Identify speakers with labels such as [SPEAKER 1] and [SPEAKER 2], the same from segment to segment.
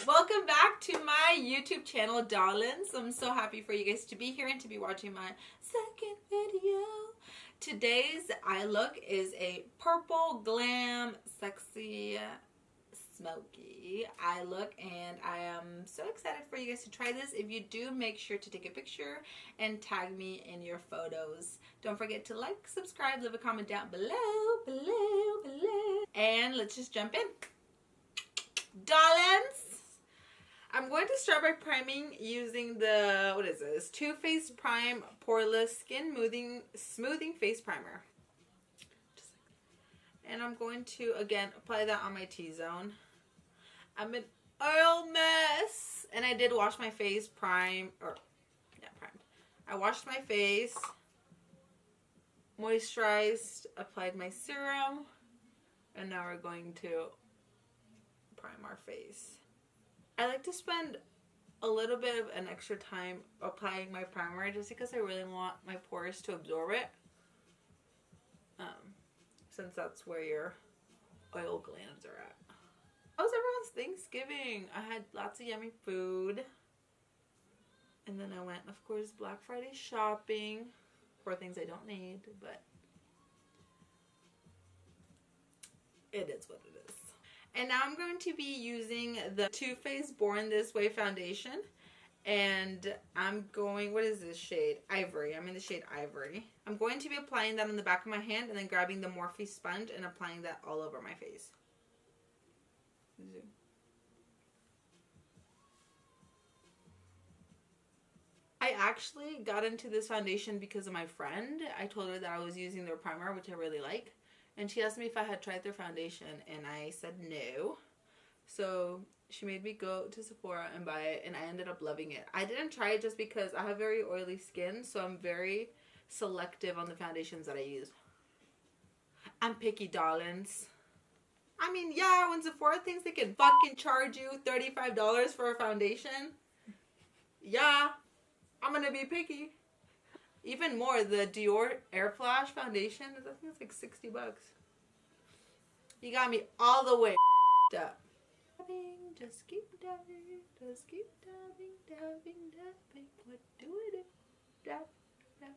[SPEAKER 1] Welcome back to my YouTube channel, darlings. I'm so happy for you guys to be here and to be watching my second video. Today's eye look is a purple glam sexy smoky eye look, and I am so excited for you guys to try this. If you do, make sure to take a picture and tag me in your photos. Don't forget to like, subscribe, leave a comment down below. And let's just jump in. Darlings, I'm going to start by priming using the, what is this? Too Faced Prime Poreless Skin Smoothing Face Primer. And I'm going to, again, apply that on my T-zone. I'm an oil mess. And I did wash my face primed. I washed my face, moisturized, applied my serum, and now we're going to prime our face. I like to spend a little bit of an extra time applying my primer just because I really want my pores to absorb it, since that's where your oil glands are at. How was everyone's Thanksgiving? I had lots of yummy food, and then I went, of course, Black Friday shopping for things I don't need, but it is what it is. And now I'm going to be using the Too Faced Born This Way foundation. And I'm going, what is this shade? Ivory. I'm in the shade Ivory. I'm going to be applying that on the back of my hand and then grabbing the Morphe sponge and applying that all over my face. Zoom. I actually got into this foundation because of my friend. I told her that I was using their primer, which I really like. And she asked me if I had tried their foundation, and I said no. So she made me go to Sephora and buy it, and I ended up loving it. I didn't try it just because I have very oily skin, so I'm very selective on the foundations that I use. I'm picky, darlings. I mean, yeah, when Sephora thinks they can fucking charge you $35 for a foundation, yeah, I'm gonna be picky. Even more, the Dior Air Flash foundation, I think it's like 60 bucks. You got me all the way up. Just keep dabbing, just keep dabbing, dabbing, dabbing. What do we do? Dab, dab.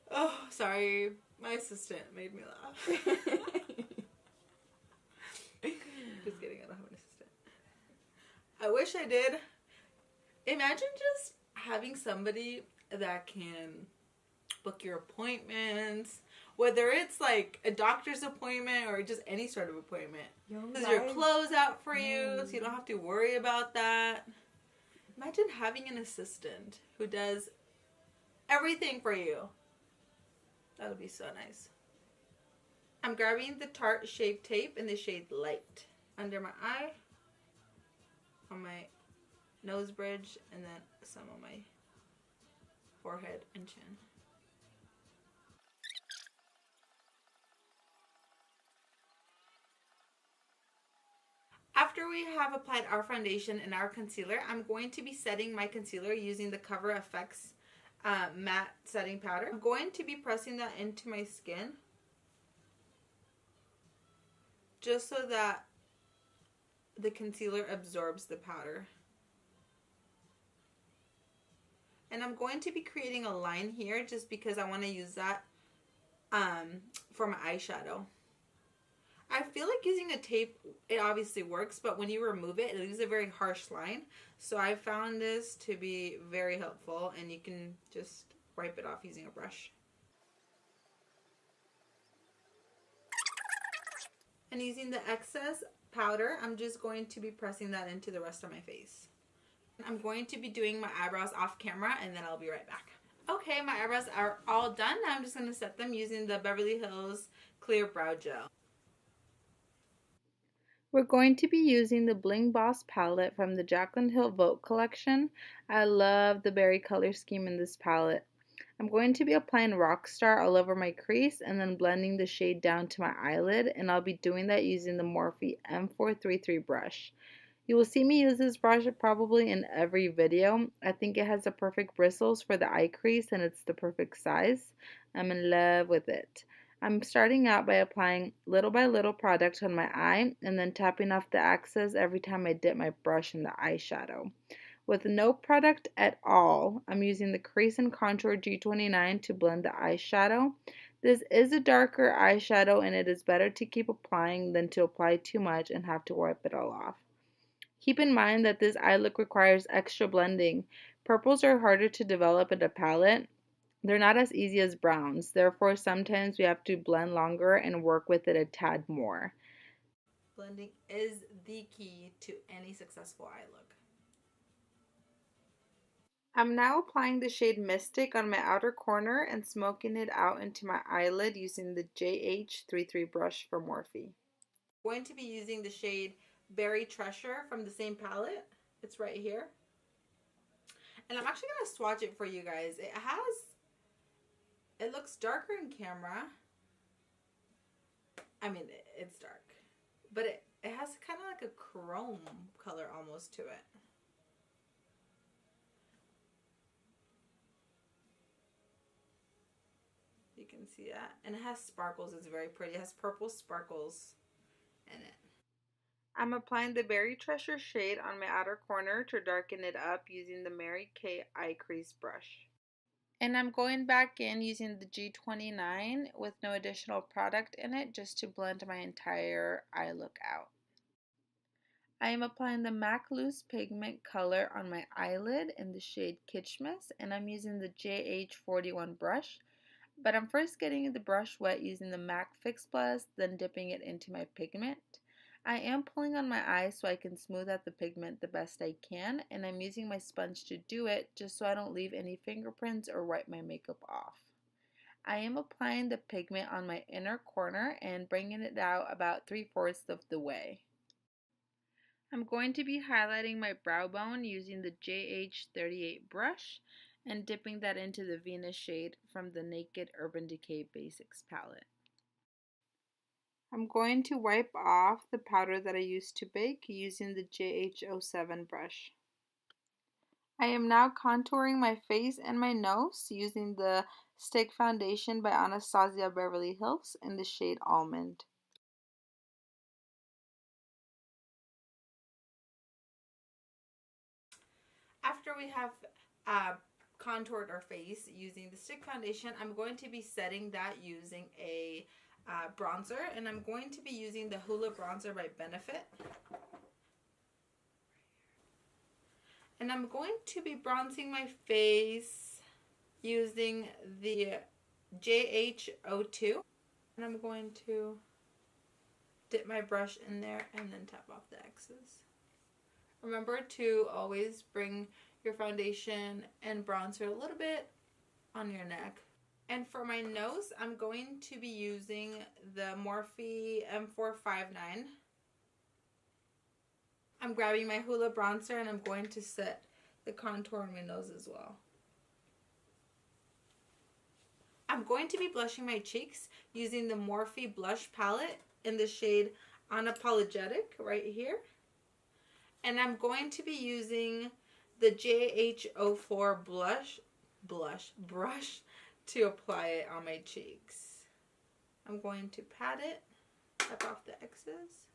[SPEAKER 1] Oh, sorry. My assistant made me laugh. Just kidding, I don't have an assistant. I wish I did. Imagine just having somebody that can book your appointments, whether it's like a doctor's appointment or just any sort of appointment. Does your clothes out for you, so you don't have to worry about that. Imagine having an assistant who does everything for you. That would be so nice. I'm grabbing the Tarte Shape Tape in the shade Light under my eye, on my nose bridge, and then some on my forehead and chin. After we have applied our foundation and our concealer, I'm going to be setting my concealer using the Cover FX matte setting powder. I'm going to be pressing that into my skin just so that the concealer absorbs the powder. And I'm going to be creating a line here just because I want to use that for my eyeshadow. I feel like using a tape, it obviously works, but when you remove it, it leaves a very harsh line. So I found this to be very helpful, and you can just wipe it off using a brush. And using the excess powder, I'm just going to be pressing that into the rest of my face. I'm going to be doing my eyebrows off camera, and then I'll be right back. Okay, my eyebrows are all done. Now I'm just going to set them using the Beverly Hills Clear Brow Gel. We're going to be using the Bling Boss palette from the Jaclyn Hill Vogue collection. I love the berry color scheme in this palette. I'm going to be applying Rockstar all over my crease and then blending the shade down to my eyelid, and I'll be doing that using the Morphe M433 brush. You will see me use this brush probably in every video. I think it has the perfect bristles for the eye crease, and it's the perfect size. I'm in love with it.
[SPEAKER 2] I'm starting out by applying little by little product on my eye and then tapping off the excess every time I dip my brush in the eyeshadow. With no product at all, I'm using the Crease and Contour G29 to blend the eyeshadow. This is a darker eyeshadow and it is better to keep applying than to apply too much and have to wipe it all off. Keep in mind that this eye look requires extra blending. Purples are harder to develop in a palette. They're not as easy as browns, therefore sometimes we have to blend longer and work with it a tad more.
[SPEAKER 1] Blending is the key to any successful eye look.
[SPEAKER 2] I'm now applying the shade Mystic on my outer corner and smoking it out into my eyelid using the JH33 brush from Morphe.
[SPEAKER 1] I'm going to be using the shade Berry Treasure from the same palette. It's right here. And I'm actually going to swatch it for you guys. It looks darker in camera. I mean, it's dark. But it has kind of like a chrome color almost to it. You can see that. And it has sparkles. It's very pretty. It has purple sparkles in it.
[SPEAKER 2] I'm applying the Berry Treasure shade on my outer corner to darken it up using the Mary Kay Eye Crease brush. And I'm going back in using the G29 with no additional product in it just to blend my entire eye look out. I am applying the MAC Loose Pigment color on my eyelid in the shade Kitschmas, and I'm using the JH41 brush, but I'm first getting the brush wet using the MAC Fix Plus, then dipping it into my pigment. I am pulling on my eye so I can smooth out the pigment the best I can, and I'm using my sponge to do it just so I don't leave any fingerprints or wipe my makeup off. I am applying the pigment on my inner corner and bringing it out about 3/4 of the way. I'm going to be highlighting my brow bone using the JH38 brush and dipping that into the Venus shade from the Naked Urban Decay Basics palette. I'm going to wipe off the powder that I used to bake using the JH07 brush. I am now contouring my face and my nose using the Stick Foundation by Anastasia Beverly Hills in the shade Almond.
[SPEAKER 1] After we have contoured our face using the Stick Foundation, I'm going to be setting that using a bronzer, and I'm going to be using the Hoola Bronzer by Benefit. And I'm going to be bronzing my face using the JH02. And I'm going to dip my brush in there and then tap off the excess. Remember to always bring your foundation and bronzer a little bit on your neck. And for my nose, I'm going to be using the Morphe M459. I'm grabbing my Hoola bronzer and I'm going to set the contour on my nose as well. I'm going to be blushing my cheeks using the Morphe blush palette in the shade Unapologetic right here. And I'm going to be using the JH04 brush to apply it on my cheeks. I'm going to pat it, tap off the excess.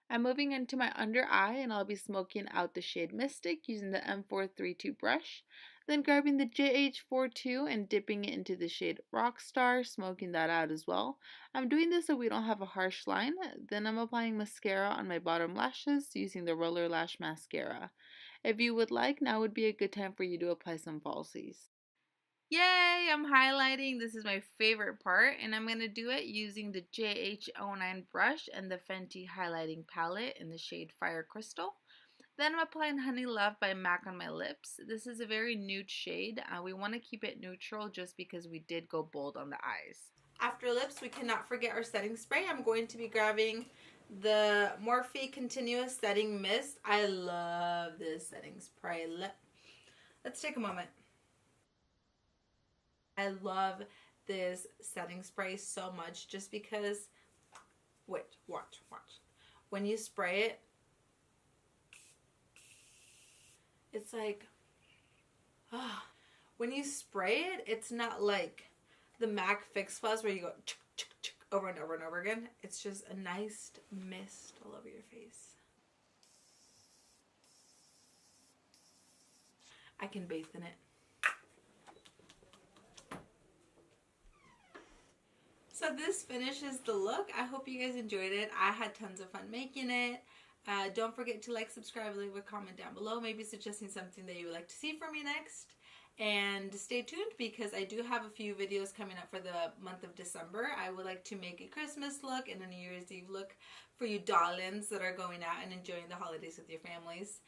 [SPEAKER 2] I'm moving into my under eye and I'll be smoking out the shade Mystic using the M432 brush, then grabbing the JH42 and dipping it into the shade Rockstar, smoking that out as well. I'm doing this so we don't have a harsh line. Then I'm applying mascara on my bottom lashes using the Roller Lash Mascara. If you would like, now would be a good time for you to apply some falsies. Yay, I'm highlighting. This is my favorite part, and I'm going to do it using the JH09 brush and the Fenty highlighting palette in the shade Fire Crystal. Then I'm applying Honey Love by MAC on my lips. This is a very nude shade. We want to keep it neutral just because we did go bold on the eyes.
[SPEAKER 1] After lips, we cannot forget our setting spray. I'm going to be grabbing the Morphe Continuous Setting Mist. I love this setting spray. Let's take a moment. I love this setting spray so much just because, wait, watch. When you spray it, it's like, When you spray it, it's not like the MAC Fix Plus where you go over and over and over again. It's just a nice mist all over your face. I can bathe in it. So this finishes the look. I hope you guys enjoyed it. I had tons of fun making it. Don't forget to like, subscribe, leave a comment down below, maybe suggesting something that you would like to see from me next. And stay tuned because I do have a few videos coming up for the month of December. I would like to make a Christmas look and a New Year's Eve look for you darlings that are going out and enjoying the holidays with your families.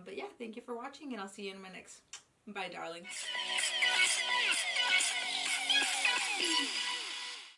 [SPEAKER 1] But yeah, thank you for watching, and I'll see you in my next. Bye, darlings.